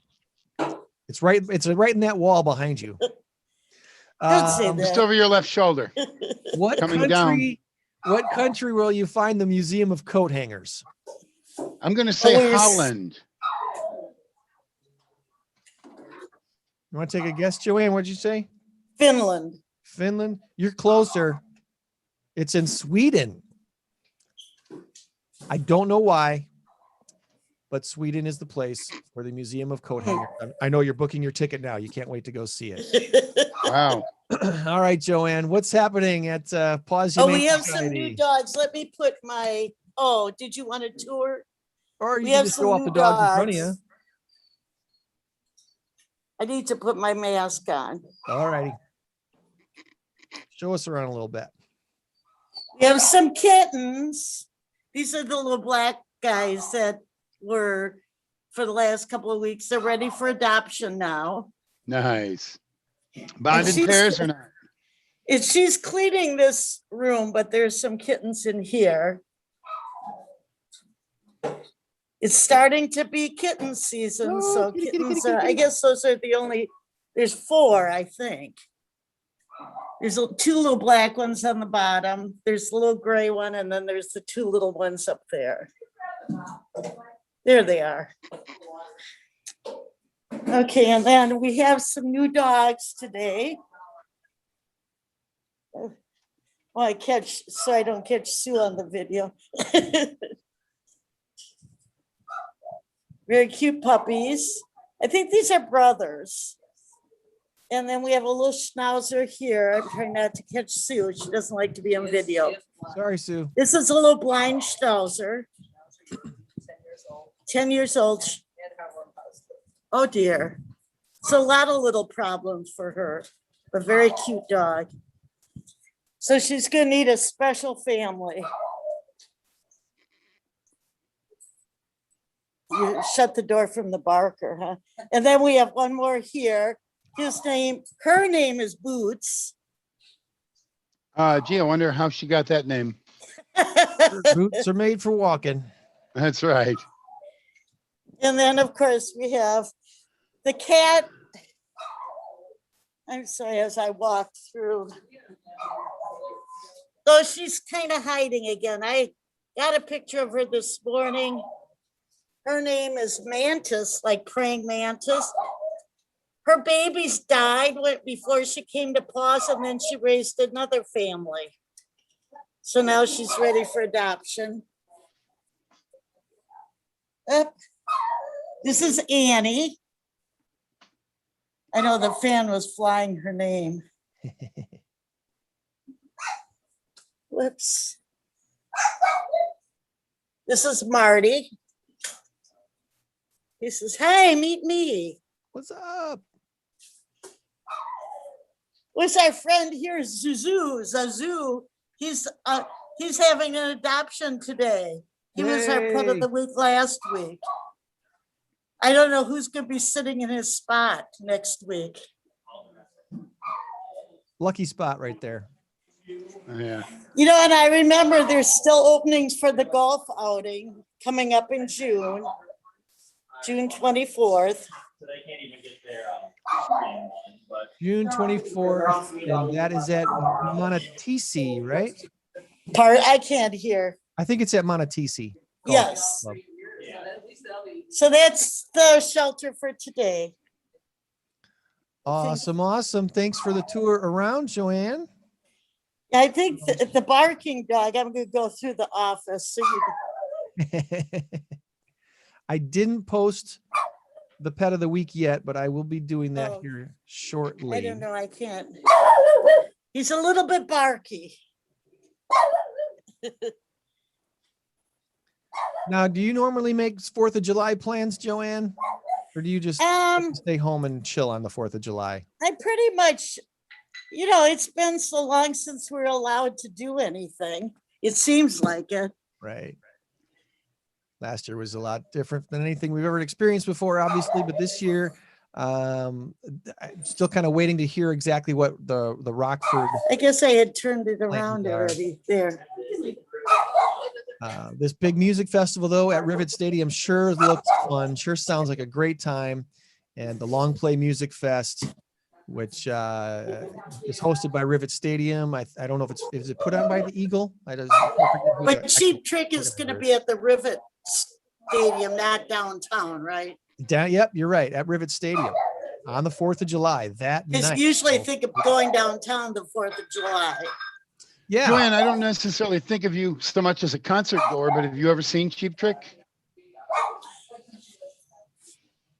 It's right in that wall behind you. Don't say that. Just over your left shoulder. What country will you find the museum of coat hangers? I'm going to say Holland. You want to take a guess, Joanne? What'd you say? Finland. Finland? You're closer. It's in Sweden. I don't know why, but Sweden is the place for the Museum of Coat Hangers. I know you're booking your ticket now. You can't wait to go see it. Wow. All right, Joanne, what's happening at Pause We have some new dogs. Let me put my, did you want a tour? Or you can just show off the dogs in front of you. I need to put my mask on. All righty. Show us around a little bit. We have some kittens. These are the little black guys that were for the last couple of weeks. They're ready for adoption now. Nice. Bonded pairs or not? She's cleaning this room, but there's some kittens in here. It's starting to be kitten season, so kittens, I guess those are the only, there's 4, I think. There's 2 little black ones on the bottom. There's the little gray one, and then there's the 2 little ones up there. There they are. Okay, and then we have some new dogs today. Well, so I don't catch Sue on the video. Very cute puppies. I think these are brothers. And then we have a little schnauzer here. I'm trying not to catch Sue. She doesn't like to be on video. Sorry, Sue. This is a little blind schnauzer. 10 years old. Oh dear. It's a lot of little problems for her. A very cute dog. So she's gonna need a special family. You shut the door from the barker, huh? And then we have one more here. Her name is Boots. Gee, I wonder how she got that name. Boots are made for walking. That's right. And then, of course, we have the cat. I'm sorry, as I walk through. So she's kind of hiding again. I got a picture of her this morning. Her name is Mantis, like praying mantis. Her babies died before she came to Paws, and then she raised another family. So now she's ready for adoption. This is Annie. I know the fan was flying her name. Whoops. This is Marty. He says, hey, meet me. What's up? What's our friend here, Zazu? He's having an adoption today. He was our pet of the week last week. I don't know who's going to be sitting in his spot next week. Lucky spot right there. Yeah. You know, and I remember there's still openings for the golf outing coming up in June 24th. June 24th, and that is at Montesi, right? I can't hear. I think it's at Montesi. Yes. So that's the shelter for today. Awesome. Thanks for the tour around, Joann. I think the barking dog, I'm going to go through the office. So I didn't post the pet of the week yet, but I will be doing that here shortly. I don't know. I can't. He's a little bit barky. Now, do you normally make 4th of July plans, Joann? Or do you just stay home and chill on the 4th of July? I pretty much, it's been so long since we're allowed to do anything. It seems like it. Right. Last year was a lot different than anything we've ever experienced before, obviously, but this year, I'm still kind of waiting to hear exactly what the Rockford. I guess I had turned it around already there. This big music festival, though, at Rivet Stadium sure looks fun, sure sounds like a great time. And the Long Play Music Fest, which is hosted by Rivet Stadium. I don't know if is it put on by the Eagle? But Cheap Trick is going to be at the Rivet Stadium, not downtown, right? Yep, you're right, at Rivet Stadium on the 4th of July that night. Because usually think of going downtown the 4th of July. Yeah. Joann, I don't necessarily think of you so much as a concert goer, but have you ever seen Cheap Trick?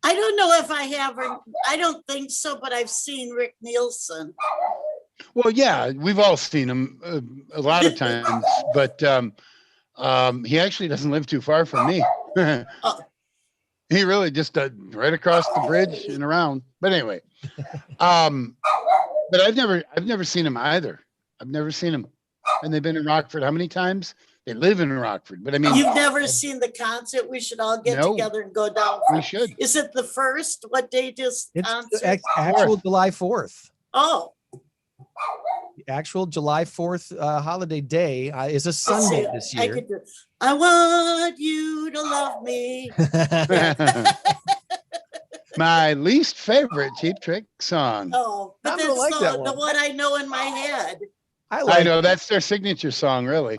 I don't know if I have, or I don't think so, but I've seen Rick Nielsen. Well, yeah, we've all seen him a lot of times, but he actually doesn't live too far from me. He really just right across the bridge and around. But anyway, but I've never seen him either. I've never seen him. And they've been in Rockford how many times? They live in Rockford, but I mean, you've never seen the concert. We should all get together and go down. We should. Is it the 1st? What date is it's concert? actual July 4th? Oh, the actual July 4th holiday day is a Sunday this year. I want you to love me. My least favorite Cheap Trick song. Oh, but that's like the one I know in my head. I know that's their signature song, really.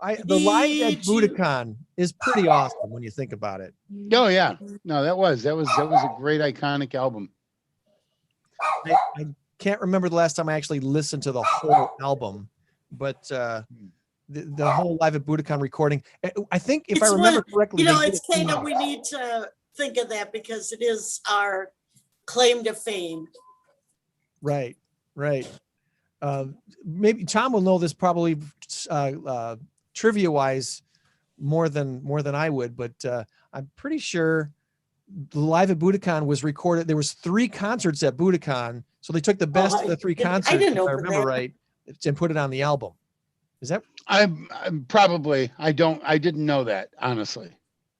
The line at Budokan is pretty awesome when you think about it. Oh yeah, no, that was a great iconic album. I can't remember the last time I actually listened to the whole album, but the whole Live at Budokan recording. I think if I remember correctly, it's kind of, we need to think of that because it is our claim to fame. Right. Maybe Tom will know this probably trivia wise more than I would, but I'm pretty sure Live at Budokan was recorded. There was 3 concerts at Budokan, so they took the best of the 3 concerts. If I remember right, and put it on the album. Is that? I'm probably, I didn't know that, honestly.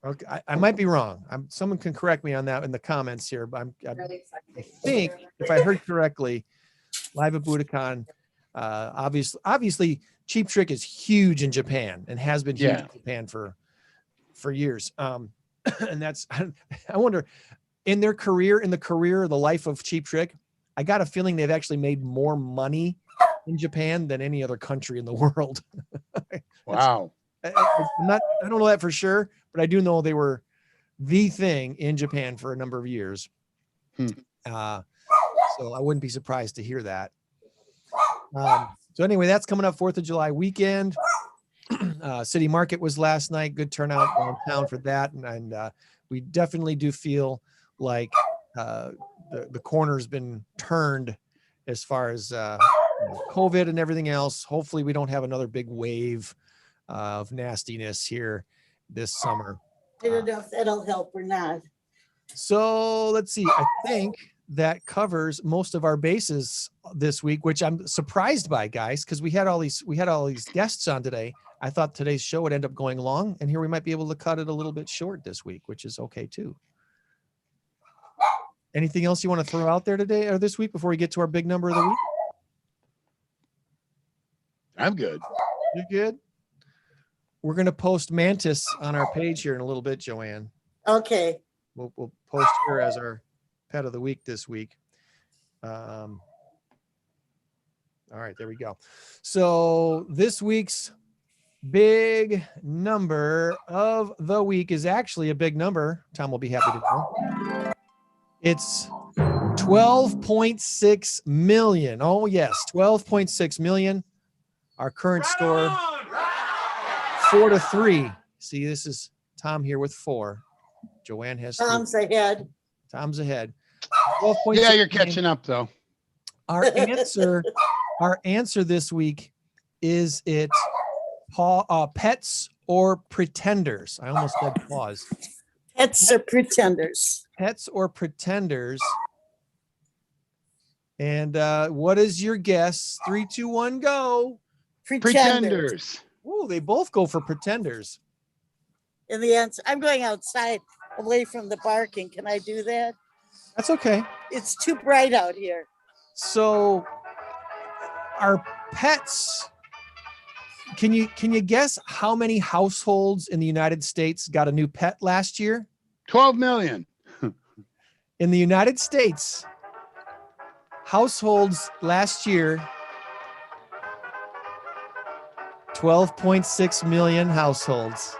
Okay, I might be wrong. Someone can correct me on that in the comments here, but I think if I heard correctly, Live at Budokan, obviously Cheap Trick is huge in Japan and has been huge in Japan for years. And that's, I wonder, in the life of Cheap Trick, I got a feeling they've actually made more money in Japan than any other country in the world. Wow. I don't know that for sure, but I do know they were the thing in Japan for a number of years. So I wouldn't be surprised to hear that. So anyway, that's coming up 4th of July weekend. City Market was last night. Good turnout downtown for that. And we definitely do feel like the corner's been turned as far as COVID and everything else. Hopefully we don't have another big wave of nastiness here this summer. I don't know if that'll help or not. So let's see. I think that covers most of our bases this week, which I'm surprised by, guys, because we had all these guests on today. I thought today's show would end up going long, and here we might be able to cut it a little bit short this week, which is okay too. Anything else you want to throw out there today or this week before we get to our big number of the week? I'm good. You're good? We're going to post Mantis on our page here in a little bit, Joann. Okay. We'll post her as our pet of the week this week. All right, there we go. So this week's big number of the week is actually a big number. Tom will be happy to know. It's 12.6 million. Oh yes, 12.6 million. Our current score 4-3. See, this is Tom here with 4. Joann has 3. Tom's ahead. Tom's ahead. Yeah, you're catching up though. Our answer this week is it pets or pretenders? I almost said pause. Pets or pretenders. Pets or pretenders. And what is your guess? 3, 2, 1, go. Pretenders. Oh, they both go for pretenders. In the answer, I'm going outside away from the barking. Can I do that? That's okay. It's too bright out here. So our pets, can you guess how many households in the United States got a new pet last year? 12 million. In the United States, households last year, 12.6 million households.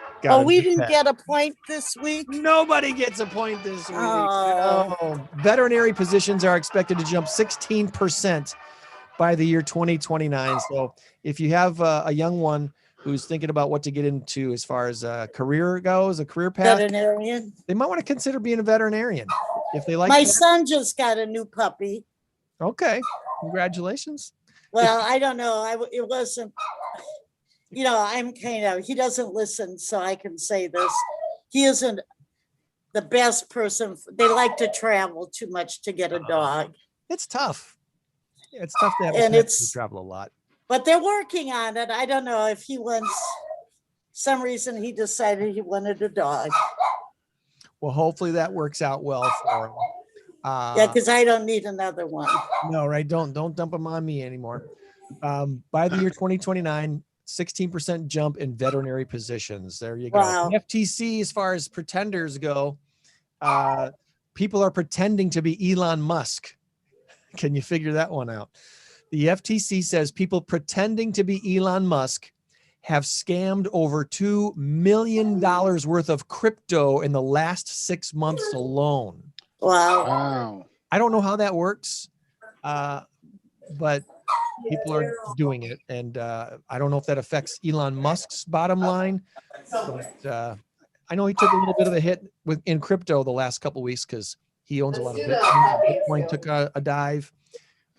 We didn't get a point this week. Nobody gets a point this week. Oh. Veterinary positions are expected to jump 16% by the year 2029. So if you have a young one who's thinking about what to get into as far as a career goes, a career path, Veterinarian. they might want to consider being a veterinarian if they like. My son just got a new puppy. Okay, congratulations. Well, I don't know. It wasn't. I'm he doesn't listen, so I can say this. He isn't the best person. They like to travel too much to get a dog. It's tough. Yeah, it's tough to have And a pet it's- to travel a lot. But they're working on it. I don't know if he wants, some reason he decided he wanted a dog. Well, hopefully that works out well for him. Yeah, because I don't need another one. No, right? Don't dump them on me anymore. By the year 2029, 16% jump in veterinary positions. There you go. Wow. The FTC, as far as pretenders go, people are pretending to be Elon Musk. Can you figure that one out? The FTC says people pretending to be Elon Musk have scammed over $2 million worth of crypto in the last 6 months alone. Wow. I don't know how that works, but people are doing it. And I don't know if that affects Elon Musk's bottom line. But I know he took a little bit of a hit in crypto the last couple of weeks because he owns a lot of Bitcoin. Bitcoin took a dive.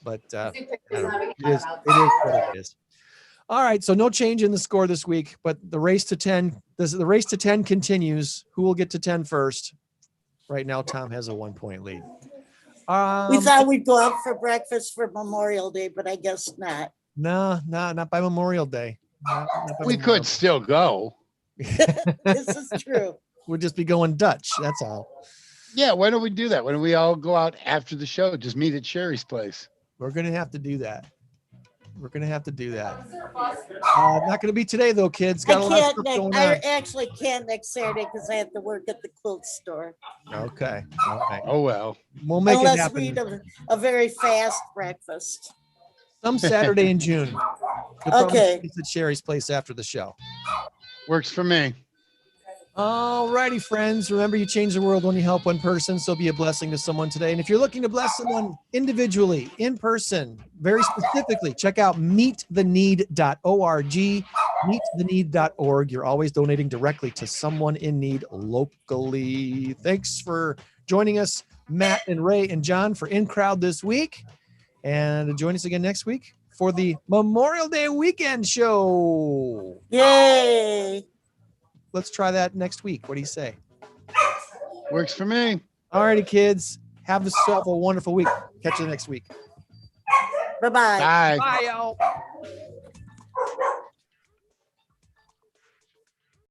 But I don't know. It is what it is. All right, so no change in the score this week, but the race to 10 continues. Who will get to 10 first? Right now, Tom has a 1-point lead. We thought we'd go out for breakfast for Memorial Day, but I guess not. No, not by Memorial Day. Not by We Memorial could still go. This is true. We'll just be going Dutch. That's all. Yeah, why don't we do that? Why don't we all go out after the show? Just meet at Sherry's place. We're gonna have to do that. Not gonna be today though, kids. Got a lot of stuff going I on. actually can't next Saturday because I have to work at the quilt store. Okay. All right. Oh well. We'll make it Unless we happen. eat a very fast breakfast. Some Saturday in June. You'll probably Okay. see us at Sherry's place after the show. Works for me. All righty, friends. Remember, you change the world when you help one person, so be a blessing to someone today. And if you're looking to bless someone individually, in person, very specifically, check out meettheneed.org, meettheneed.org. You're always donating directly to someone in need locally. Thanks for joining us, Matt and Ray and John, for INCROWD this week. And join us again next week for the Memorial Day weekend show. Yay. Let's try that next week. What do you say? Works for me. All righty, kids. Have yourself a wonderful week. Catch you next week. Bye-bye. Bye. Bye, y'all.